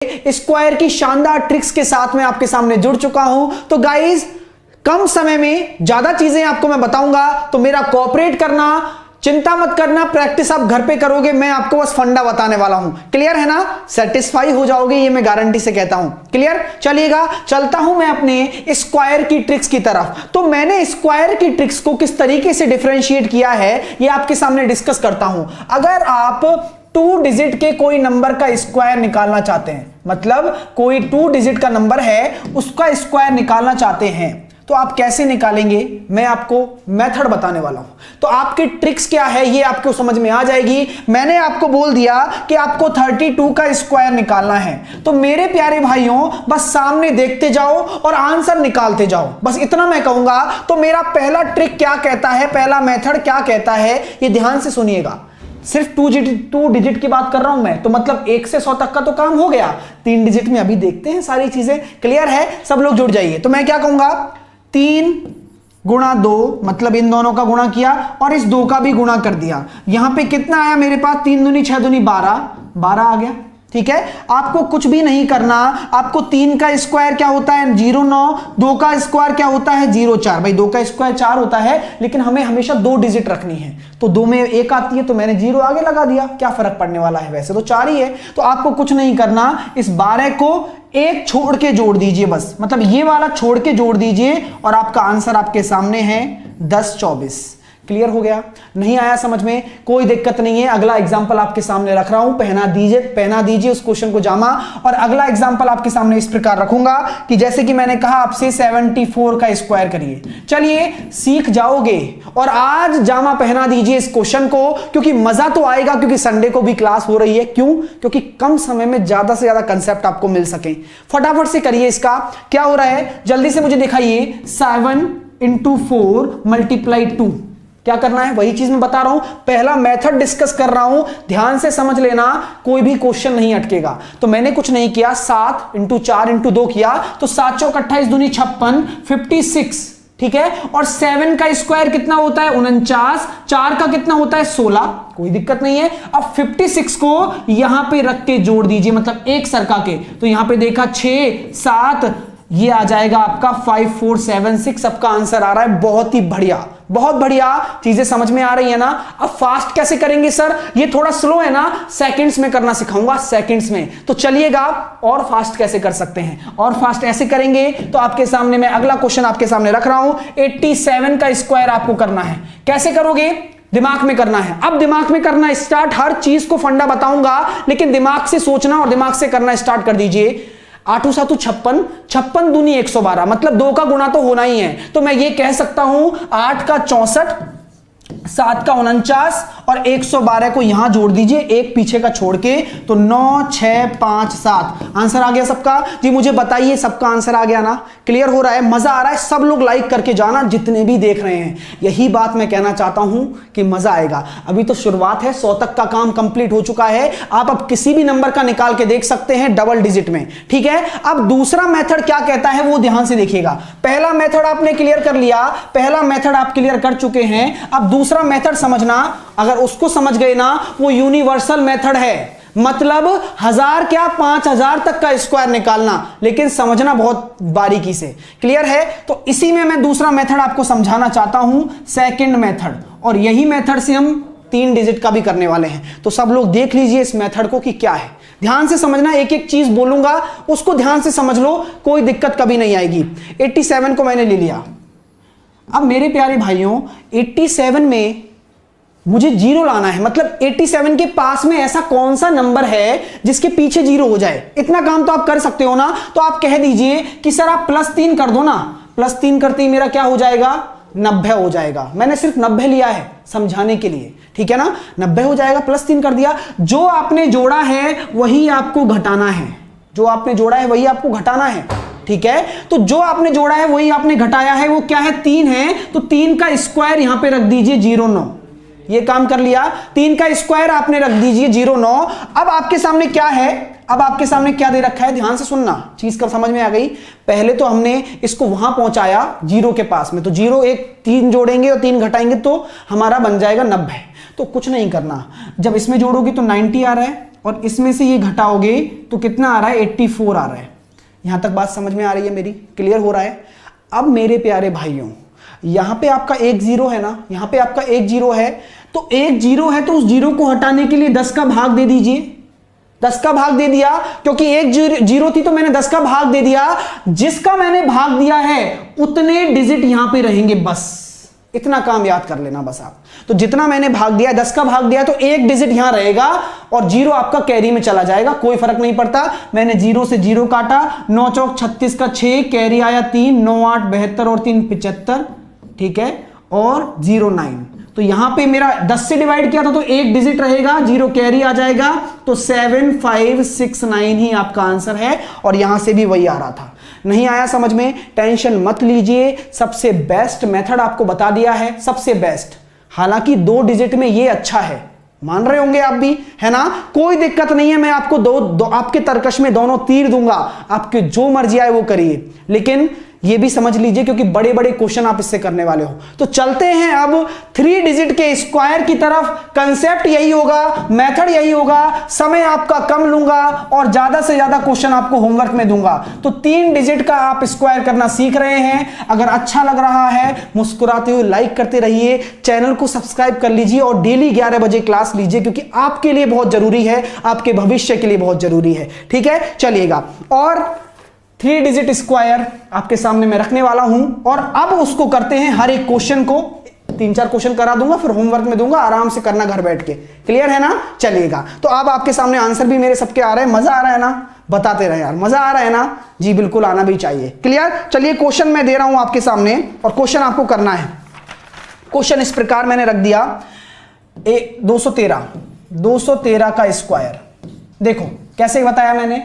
Square की शानदार tricks के साथ मैं आपके सामने जुड़ चुका हूं। तो गाइस, कम समय में ज्यादा चीजें आपको मैं बताऊंगा, तो मेरा कोऑपरेट करना, चिंता मत करना, प्रैक्टिस आप घर पे करोगे, मैं आपको बस फंडा बताने वाला हूं। क्लियर है ना? सेटिस्फाई हो जाओगे, ये मैं गारंटी से कहता हूं। क्लियर? चलिएगा, चलता हूं मैं अपने स्क्वायर की ट्रिक्स की तरफ। तो मैंने स्क्वायर की ट्रिक्स को किस तरीके से डिफरेंशिएट किया है, ये आपके सामने डिस्कस करता हूं। अगर आप 2 डिजिट के कोई नंबर का स्क्वायर निकालना चाहते हैं, मतलब कोई 2 डिजिट का नंबर है उसका स्क्वायर निकालना चाहते हैं, तो आप कैसे निकालेंगे, मैं आपको मेथड बताने वाला हूं। तो आपकी ट्रिक्स क्या है ये आपको समझ में आ जाएगी। मैंने आपको बोल दिया कि आपको 32 का स्क्वायर निकालना है, तो मेरे प्यारे भाइयों बस सामने देखते जाओ और आंसर निकालते जाओ, बस इतना मैं कहूंगा। तो मेरा पहला ट्रिक क्या कहता है, पहला मेथड क्या कहता है, ये ध्यान से सुनिएगा। सिर्फ 2 डिजिट की बात कर रहा हूं मैं, तो मतलब 1 से 100 तक का तो काम हो गया। 3 डिजिट में अभी देखते हैं सारी चीजें। क्लियर है? सब लोग जुड़ जाइए। तो मैं क्या कहूंगा, 3 गुणा 2, मतलब इन दोनों का गुणा किया और इस 2 का भी गुणा कर दिया। यहां पे कितना आया मेरे पास, 3 दूनी 6 दूनी 12 आ गया। ठीक है, आपको कुछ भी नहीं करना। आपको 3 का स्क्वायर क्या होता है, 0,9। 2 का स्क्वायर क्या होता है, 0,4। भाई 2 का स्क्वायर 4 होता है, लेकिन हमें हमेशा 2 डिजिट रखनी है, तो 2 में 1 आती है, तो मैंने 0 आगे लगा दिया। क्या फर्क पड़ने वाला है, वैसे तो 4 ही है। तो आपको कुछ नहीं करना, इस 12 को 1 छोड़ के जोड़ दीजिए, बस मतलब ये वाला छोड़ के जोड़ दीजिए और आपका आंसर आपके सामने है 1024। क्लियर हो गया? नहीं आया समझ में, कोई दिक्कत नहीं है। अगला एग्जांपल आपके सामने रख रहा हूं, पहना दीजिए उस क्वेश्चन को जामा। और अगला एग्जांपल आपके सामने इस प्रकार रखूंगा कि जैसे कि मैंने कहा आपसे 74 का स्क्वायर करिए। चलिए सीख जाओगे और आज जामा पहना दीजिए इस क्वेश्चन को, क्योंकि मजा तो आएगा, क्योंकि संडे को भी क्लास हो रही है। क्यों? क्योंकि कम समय में ज्यादा से ज्यादा कंसेप्ट आपको मिल सके। फटाफट से करिए। इसका क्या हो रहा है, जल्दी से मुझे दिखाइए। 7 × 4 × 2 क्या करना है, वही चीज मैं बता रहा हूं। पहला मेथड डिस्कस कर रहा हूं, ध्यान से समझ लेना, कोई भी क्वेश्चन नहीं अटकेगा। तो मैंने कुछ नहीं किया, 7 × 4 × 2 किया, तो 7 चौक 28 दूनी 56, 56। ठीक है, और 7 का स्क्वायर कितना होता है, 49। 4 का कितना होता है, 16। कोई दिक्कत नहीं है। अब 56 को यहां पे रख के जोड़ दीजिए, मतलब एक सरका के। तो यहां पे देखा 6, 7, ये आ जाएगा आपका 5476। सबका आंसर आ रहा है। बहुत ही बढ़िया, बहुत बढ़िया। चीजें समझ में आ रही है ना? अब फास्ट कैसे करेंगे सर, ये थोड़ा स्लो है ना, सेकंड्स में करना सिखाऊंगा, सेकंड्स में। तो चलिएगा, और फास्ट कैसे कर सकते हैं, और फास्ट ऐसे करेंगे। तो आपके सामने मैं अगला क्वेश्चन आपके सामने रख रहा हूं। 87 का स्क्वायर आपको करना है। कैसे करोगे, दिमाग में करना है। अब दिमाग में करना स्टार्ट, हर चीज को फंडा बताऊंगा, लेकिन दिमाग से सोचना और दिमाग से करना स्टार्ट कर दीजिए। 8 × 7 = 56, 56 दूनी 112, मतलब 2 का गुणा तो होना ही है। तो मैं ये कह सकता हूं 8 का 64, 7 का 49 और 112 को यहां जोड़ दीजिए, एक पीछे का छोड़ के, तो 9, 6, 5, 7। आंसर आ गया सबका? जी मुझे बताइए, सबका आंसर आ गया ना? क्लियर हो रहा है? मजा आ रहा है? सब लोग लाइक करके जाना, जितने भी देख रहे हैं। यही बात मैं कहना चाहता हूं कि मजा आएगा। अभी तो शुरुआत है, 100 तक का काम कंप्लीट हो चुका है। आप अब किसी भी नंबर का निकाल के देख सकते हैं डबल डिजिट में। ठीक है, अब दूसरा मेथड क्या कहता है वो ध्यान से देखिएगा। पहला मेथड आपने क्लियर कर लिया, पहला मेथड आप क्लियर कर चुके हैं। अब दूसरा मेथड समझना, अगर उसको समझ गए ना, वो यूनिवर्सल मेथड है। मतलब 1000 क्या 5000 तक का स्क्वायर निकालना, लेकिन समझना बहुत बारीकी से। क्लियर है? तो इसी में मैं दूसरा मेथड आपको समझाना चाहता हूं, सेकंड मेथड। और यही मेथड से हम 3 डिजिट का भी करने वाले हैं। तो सब लोग देख लीजिए इस मेथड को कि क्या है। ध्यान से समझना, एक एक चीज बोलूंगा उसको ध्यान से समझ लो, कोई दिक्कत कभी नहीं आएगी। 87 को मैंने ले लिया। अब मेरे प्यारे भाइयों, 87 में मुझे 0 लाना है, मतलब 87 के पास में ऐसा कौन सा नंबर है जिसके पीछे 0 हो जाए। इतना काम तो आप कर सकते हो ना। तो आप कह दीजिए कि सर आप +3 कर दो ना। +3 करते ही मेरा क्या हो जाएगा, 90 हो जाएगा। मैंने सिर्फ 90 लिया है समझाने के लिए, ठीक है ना? 90 हो जाएगा, +3 कर दिया। जो आपने जोड़ा है वही आपको घटाना है, जो आपने जोड़ा है वही आपको घटाना है। ठीक है, तो जो आपने जोड़ा है वही आपने घटाया है, वो क्या है, 3 है। तो 3 का स्क्वायर यहां पे रख दीजिए 0,9। ये काम कर लिया। 3 का स्क्वायर आपने रख दीजिए 0,9। अब आपके सामने क्या है, अब आपके सामने क्या दे रखा है, ध्यान से सुनना, चीज कब समझ में आ गई। पहले तो हमने इसको वहां पहुंचाया 0 के पास में, तो 0 1 3 जोड़ेंगे और 3 घटाएंगे तो हमारा बन जाएगा 90। तो कुछ नहीं करना, जब इसमें जोड़ोगी तो 90 आ रहा है, और इसमें से ये घटाओगे तो कितना आ रहा है, 84 आ रहा है। यहां तक बात समझ में आ रही है मेरी, क्लियर हो रहा है। अब मेरे प्यारे भाइयों, यहां पे आपका एक जीरो है ना, यहां पे आपका एक जीरो है, तो एक जीरो है तो उस जीरो को हटाने के लिए 10 का भाग दे दीजिए। 10 का भाग दे दिया, क्योंकि एक जीरो थी तो मैंने 10 का भाग दे दिया। जिसका मैंने भाग दिया है उतने डिजिट यहां पे रहेंगे, बस इतना काम याद कर लेना बस आप। तो जितना मैंने भाग दिया, 10 का भाग दिया, तो एक डिजिट यहां रहेगा और जीरो आपका कैरी में चला जाएगा, कोई फर्क नहीं पड़ता। मैंने जीरो से जीरो काटा, 9 चौक 36 का 6, कैरी आया 3, 9 8 72 और 3 75, ठीक है, और 09। तो यहां पे मेरा 10 से डिवाइड किया था तो एक डिजिट रहेगा, जीरो कैरी आ जाएगा, तो 7569 ही आपका आंसर है। और यहां से भी वही आ रहा था। नहीं आया समझ में, टेंशन मत लीजिए, सबसे बेस्ट मेथड आपको बता दिया है, सबसे बेस्ट। हालांकि 2 डिजिट में ये अच्छा है, मान रहे होंगे आप भी, है ना, कोई दिक्कत नहीं है। मैं आपको दो आपके तर्कश में दोनों तीर दूंगा, आपके जो मर्जी आए वो करिए, लेकिन ये भी समझ लीजिए क्योंकि बड़े बड़े क्वेश्चन आप इससे करने वाले हो। तो चलते हैं अब 3 डिजिट के स्क्वायर की तरफ। कंसेप्ट यही होगा, मेथड यही होगा, समय आपका कम लूंगा और ज्यादा से ज्यादा क्वेश्चन आपको होमवर्क में दूंगा। तो 3 डिजिट का आप स्क्वायर करना सीख रहे हैं। अगर अच्छा लग रहा है, मुस्कुराते हुए लाइक करते रहिए, चैनल को सब्सक्राइब कर लीजिए और डेली 11 बजे क्लास लीजिए, क्योंकि आपके लिए बहुत जरूरी है, आपके भविष्य के लिए बहुत जरूरी है। ठीक है, चलिएगा। और 3 डिजिट स्क्वायर आपके सामने मैं रखने वाला हूं और अब उसको करते हैं। हर एक क्वेश्चन को 3-4 क्वेश्चन करा दूंगा, फिर होमवर्क में दूंगा, आराम से करना घर बैठ के। क्लियर है ना, चलिएगा। तो अब आपके सामने आंसर भी मेरे सबके आ रहे हैं, मजा आ रहा है ना, बताते रहे यार, मजा आ रहा है ना जी, बिल्कुल आना भी चाहिए। क्लियर, चलिए क्वेश्चन मैं दे रहा हूं आपके सामने और क्वेश्चन आपको करना है। क्वेश्चन इस प्रकार मैंने रख दिया, 213 का स्क्वायर। देखो कैसे बताया मैंने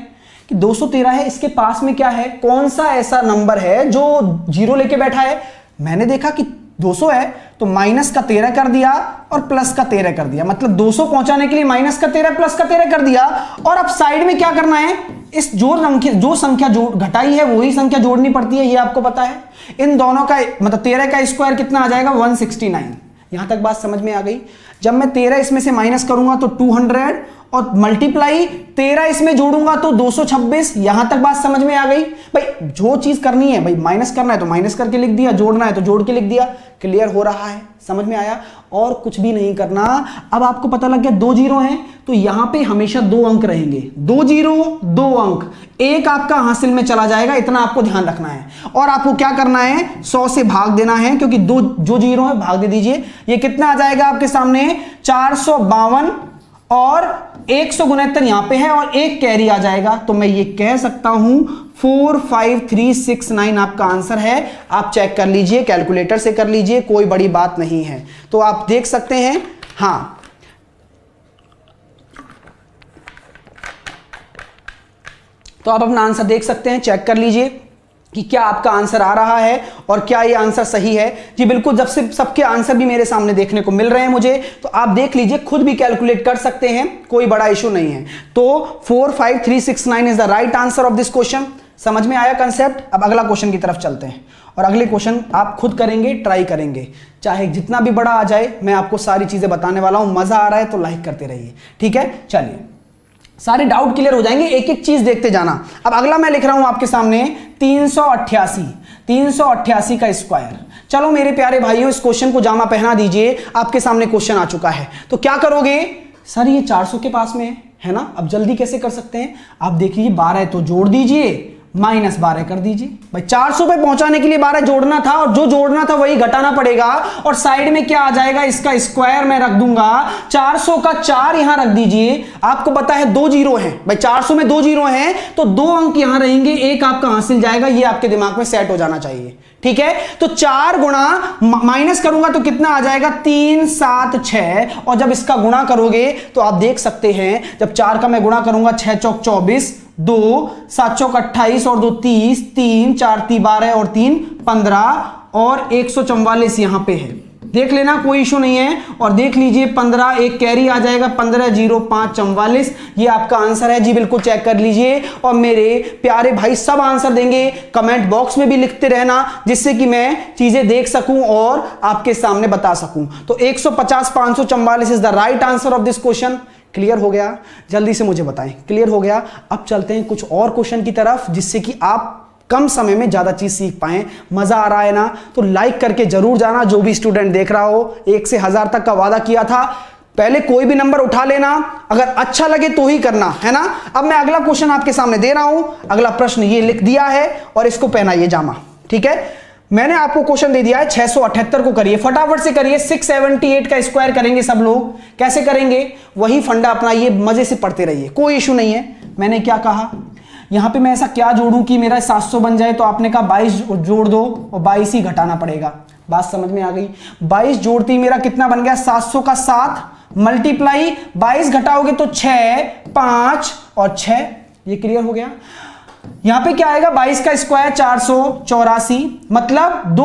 कि 213 है, इसके पास में क्या है, कौन सा ऐसा नंबर है जो जीरो लेके बैठा है। मैंने देखा कि 200 है तो माइनस का 13 कर दिया और प्लस का 13 कर दिया, मतलब 200 पहुंचाने के लिए माइनस का 13 प्लस का 13 कर दिया। और अब साइड में क्या करना है, इस जो संख्या घटाई है वही संख्या जोड़नी पड़ती है, ये आपको पता है। इन दोनों का मतलब 13 का स्क्वायर कितना आ जाएगा, 169। यहां तक बात समझ में आ गई। जब मैं 13 इसमें से माइनस करूंगा तो 200 और मल्टीप्लाई 13 इसमें जोड़ूंगा तो 226। यहां तक बात समझ में आ गई। भाई जो चीज करनी है, भाई माइनस करना है तो माइनस करके लिख दिया, जोड़ना है तो जोड़ के लिख दिया। क्लियर हो रहा है, समझ में आया, और कुछ भी नहीं करना। अब आपको पता लग गया 2 जीरो हैं तो यहां पे हमेशा 2 अंक रहेंगे, 2 जीरो 2 अंक, एक आपका हासिल में चला जाएगा, इतना आपको ध्यान रखना है। और आपको क्या करना है, 100 से भाग देना है, क्योंकि जो जीरो है भाग दे दीजिए। ये कितना आ जाएगा आपके सामने, 452 और 169 यहां पे है और एक कैरी आ जाएगा। तो मैं ये कह सकता हूं 45369 आपका आंसर है। आप चेक कर लीजिए, कैलकुलेटर से कर लीजिए, कोई बड़ी बात नहीं है। तो आप देख सकते हैं, हां तो आप अपना आंसर देख सकते हैं, चेक कर लीजिए कि क्या आपका आंसर आ रहा है और क्या ये आंसर सही है। जी बिल्कुल, जब से सबके आंसर भी मेरे सामने देखने को मिल रहे हैं मुझे, तो आप देख लीजिए, खुद भी कैलकुलेट कर सकते हैं, कोई बड़ा इशू नहीं है। तो 45369 is the right answer of this question. समझ में आया कंसेप्ट। अब अगला क्वेश्चन की तरफ चलते हैं और अगले क्वेश्चन आप खुद करेंगे, ट्राई करेंगे, चाहे जितना भी बड़ा आ जाए, मैं आपको सारी चीजें बताने वाला हूं। मजा आ रहा है तो लाइक करते रहिए, ठीक है। चलिए, सारे डाउट क्लियर हो जाएंगे, एक एक चीज देखते जाना। अब अगला मैं लिख रहा हूं आपके सामने 388 का स्क्वायर। चलो मेरे प्यारे भाइयों, इस क्वेश्चन को जामा पहना दीजिए, आपके सामने क्वेश्चन आ चुका है। तो क्या करोगे, सर ये 400 के पास में है ना, अब जल्दी कैसे कर सकते हैं, आप देख लीजिए, 12 है तो जोड़ दीजिए, माइनस 12 कर दीजिए। भाई 400 पे पहुंचाने के लिए 12 जोड़ना था और जो जोड़ना था वही घटाना पड़ेगा। और साइड में क्या आ जाएगा, इसका स्क्वायर मैं रख दूंगा, 400 का 4 यहां रख दीजिए। आपको पता है 2 जीरो हैं, भाई 400 में 2 जीरो हैं तो 2 अंक यहां रहेंगे, एक आपका हासिल जाएगा। ये आपके दिमाग में सेट हो जाना चाहिए, ठीक है। तो 4 गुणा माइनस करूंगा तो कितना आ जाएगा, 3 7 6। और जब इसका गुणा करोगे तो आप देख सकते हैं, जब 4 का मैं गुणा करूंगा, 6 चौक 24, 2 7 चौक 28 और 2 30, 3 4 3 12 और 3 15 और 144 यहां पे है। देख लेना, कोई इशू नहीं है। और देख लीजिए 15, एक कैरी आ जाएगा, 15 0 5 44, ये आपका आंसर है। जी बिल्कुल, चेक कर लीजिए। और मेरे प्यारे भाई सब आंसर देंगे, कमेंट बॉक्स में भी लिखते रहना, जिससे कि मैं चीजें देख सकूं और आपके सामने बता सकूं। तो 150 544 is the right answer of this question. Clear हो गया? जल्दी से मुझे बताएं, क्लियर हो गया? अब चलते हैं कुछ और क्वेश्चन की तरफ, जिससे कि आप कम समय में ज्यादा चीज सीख पाएं। मजा आ रहा है ना? तो लाइक करके जरूर जाना। जो भी स्टूडेंट देख रहा हो, 1 से 1000 तक का वादा किया था, पहले कोई भी नंबर उठा लेना, अगर अच्छा लगे तो ही करना, है ना? अब मैं अगला क्वेश्चन आपके सामने दे रहा हूं। अगला प्रश्न ये लिख दिया है और इसको पहनाइए जामा, ठीक है? मैंने आपको क्वेश्चन दे दिया है 678 को करिए, फटाफट से करिए। 678 का स्क्वायर करेंगे सब लोग। कैसे करेंगे? वही फंडा अपनाइए, मजे से पढ़ते रहिए, कोई इशू नहीं है। मैंने क्या कहा, यहां पे मैं ऐसा क्या जोड़ूं कि मेरा 700 बन जाए? तो आपने कहा 22 जोड़ दो और 22 ही घटाना पड़ेगा। बात समझ में आ गई? 22 जोड़ती ही मेरा कितना बन गया? 700 का 7 मल्टीप्लाई 22 घटाओगे तो 6, 5 और 6। ये क्लियर हो गया? यहां पे क्या आएगा? 22 का स्क्वायर 484, मतलब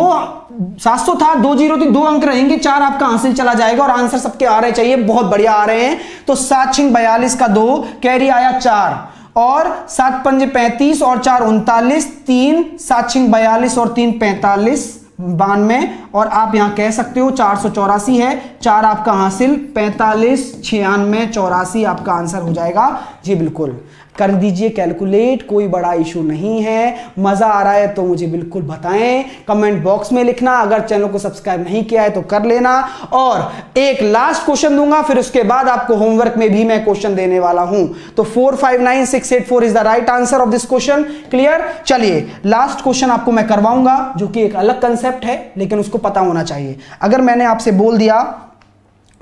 700 था, 2 जीरो थी, 2 अंक रहेंगे, 4 आपका हासिल चला जाएगा और आंसर सबके आ रहे चाहिए, बहुत बढ़िया आ रहे हैं। तो 7 6 42 का 2 कैरी आया 4 और 7 5 35 और 4 39, 3 7 6 42 और 3 45 92 और आप यहां कह सकते हो 484 है, 4 आपका हासिल, 45 96 84 आपका आंसर हो जाएगा। जी बिल्कुल, कर दीजिए कैलकुलेट, कोई बड़ा इशू नहीं है। मजा आ रहा है तो मुझे बिल्कुल बताएं, कमेंट बॉक्स में लिखना। अगर चैनल को सब्सक्राइब नहीं किया है तो कर लेना। और एक लास्ट क्वेश्चन दूंगा, फिर उसके बाद आपको होमवर्क में भी मैं क्वेश्चन देने वाला हूं। तो 459684 is the right answer of this question. Clear? चलिए लास्ट क्वेश्चन आपको मैं करवाऊंगा, जो कि एक अलग कंसेप्ट है, लेकिन उसको पता होना चाहिए। अगर मैंने आपसे बोल दिया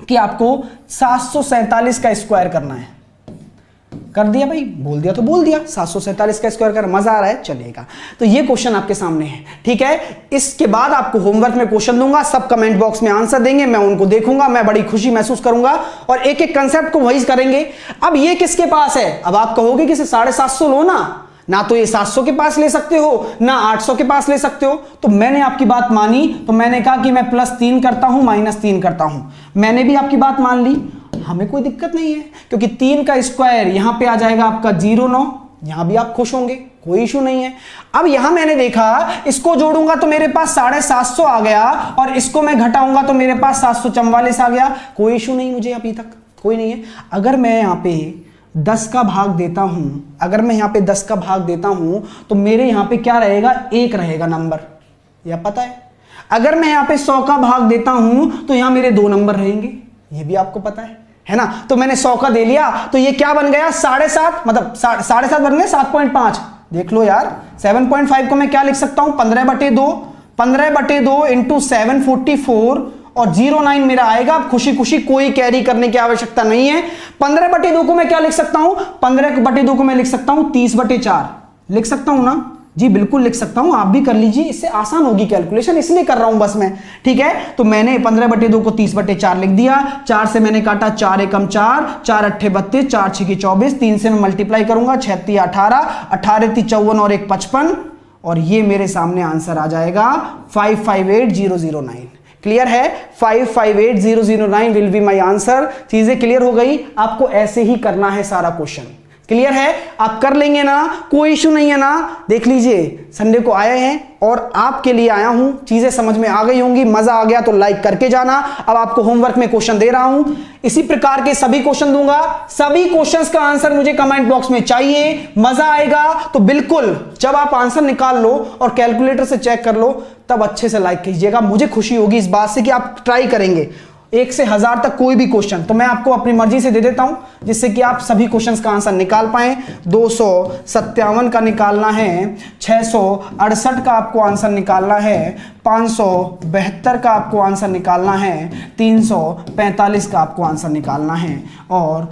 कि आपको 747 का स्क्वायर करना है, कर दिया भाई, बोल दिया तो बोल दिया, 747 का स्क्वायर कर, मजा आ रहा है, चलेगा। तो ये क्वेश्चन आपके सामने है, ठीक है? इसके बाद आपको होमवर्क में क्वेश्चन दूंगा, सब कमेंट बॉक्स में आंसर देंगे, मैं उनको देखूंगा, मैं बड़ी खुशी महसूस करूंगा और एक एक कंसेप्ट को वही करेंगे। अब ये किसके पास है? अब आप कहोगे कि 750 लो ना तो ये 700 के पास ले सकते हो, ना 800 के पास ले सकते हो। तो मैंने आपकी बात मानी, तो मैंने कहा कि मैं +3 करता हूं, -3 करता हूं। मैंने भी आपकी बात मान ली, हमें कोई दिक्कत नहीं है, क्योंकि 3 का स्क्वायर यहां पे आ जाएगा आपका 09, यहां भी आप खुश होंगे, कोई इशू नहीं है। अब यहां मैंने देखा, इसको जोड़ूंगा तो मेरे पास 750 आ गया और इसको मैं घटाऊंगा तो मेरे पास 744 आ गया, कोई इशू नहीं, मुझे अभी तक कोई नहीं है। अगर मैं यहां पे 10 का भाग देता हूं, अगर मैं यहां पे 10 का भाग देता हूं तो मेरे यहां पे क्या रहेगा? 1 रहेगा नंबर, यह पता है। अगर मैं यहां पे 100 का भाग देता हूं तो यहां मेरे 2 नंबर रहेंगे, यह भी आपको पता है ना? तो मैंने 100 का दे लिया, तो ये क्या बन गया? 7.5, मतलब 7.5 बन गए 7.5। देख लो यार, 7.5 को मैं क्या लिख सकता हूं? 15/2, 15/2 इंटू 744 और 09 मेरा आएगा। अब खुशी खुशी कोई कैरी करने की आवश्यकता नहीं है। 15/2 को मैं क्या लिख सकता हूं? 15/2 को मैं लिख सकता हूं 30/4, लिख सकता हूं ना? जी बिल्कुल लिख सकता हूं, आप भी कर लीजिए, इससे आसान होगी कैलकुलेशन, इसलिए कर रहा हूं बस मैं, ठीक है? तो मैंने 15/2 को 30/4 लिख दिया, 4 से मैंने काटा, 4 एकम 4, 4 अट्ठे 32, 4 छिके 24, 3 से मैं मल्टीप्लाई करूंगा, 6 3 18, 18 3 54 और 1 55 और ये मेरे सामने आंसर आ जाएगा 558009। क्लियर है? 558009 विल बी माई आंसर। चीजें क्लियर हो गई? आपको ऐसे ही करना है सारा क्वेश्चन, क्लियर है? आप कर लेंगे ना, कोई इशू नहीं है ना? देख लीजिए, संडे को आए हैं और आपके लिए आया हूं, चीजें समझ में आ गई होंगी, मजा आ गया तो लाइक करके जाना। अब आपको होमवर्क में क्वेश्चन दे रहा हूं, इसी प्रकार के सभी क्वेश्चन दूंगा, सभी क्वेश्चंस का आंसर मुझे कमेंट बॉक्स में चाहिए। मजा आएगा तो बिल्कुल, जब आप आंसर निकाल लो और कैलकुलेटर से चेक कर लो, तब अच्छे से लाइक कीजिएगा। मुझे खुशी होगी इस बात से कि आप ट्राई करेंगे 1 से 1000 तक कोई भी क्वेश्चन, तो मैं आपको अपनी मर्जी से दे देता हूं, जिससे कि आप सभी क्वेश्चंस का आंसर निकाल पाएं। 257 का निकालना है, 668 का आपको आंसर निकालना है, 572 का आपको आंसर निकालना है, 345 का आपको आंसर निकालना है और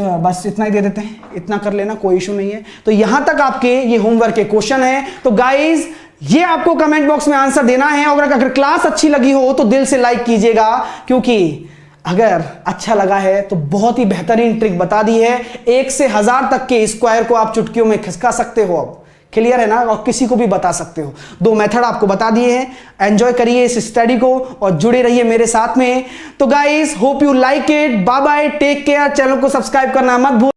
बस इतना ही दे देते हैं, इतना कर लेना, कोई इशू नहीं है। तो यहां तक आपके ये होमवर्क के क्वेश्चन है। तो गाइज, ये आपको कमेंट बॉक्स में आंसर देना है और अगर क्लास अच्छी लगी हो तो दिल से लाइक कीजिएगा, क्योंकि अगर अच्छा लगा है तो बहुत ही बेहतरीन ट्रिक बता दी है। 1 से 1000 तक के स्क्वायर को आप चुटकियों में खिसका सकते हो। अब क्लियर है ना? और किसी को भी बता सकते हो। 2 मेथड आपको बता दिए हैं। एंजॉय करिए इस स्टडी को और जुड़े रहिए मेरे साथ में। तो guys, hope you like it. Bye bye, take care. Channel को सब्सक्राइब करना मत भूलिए।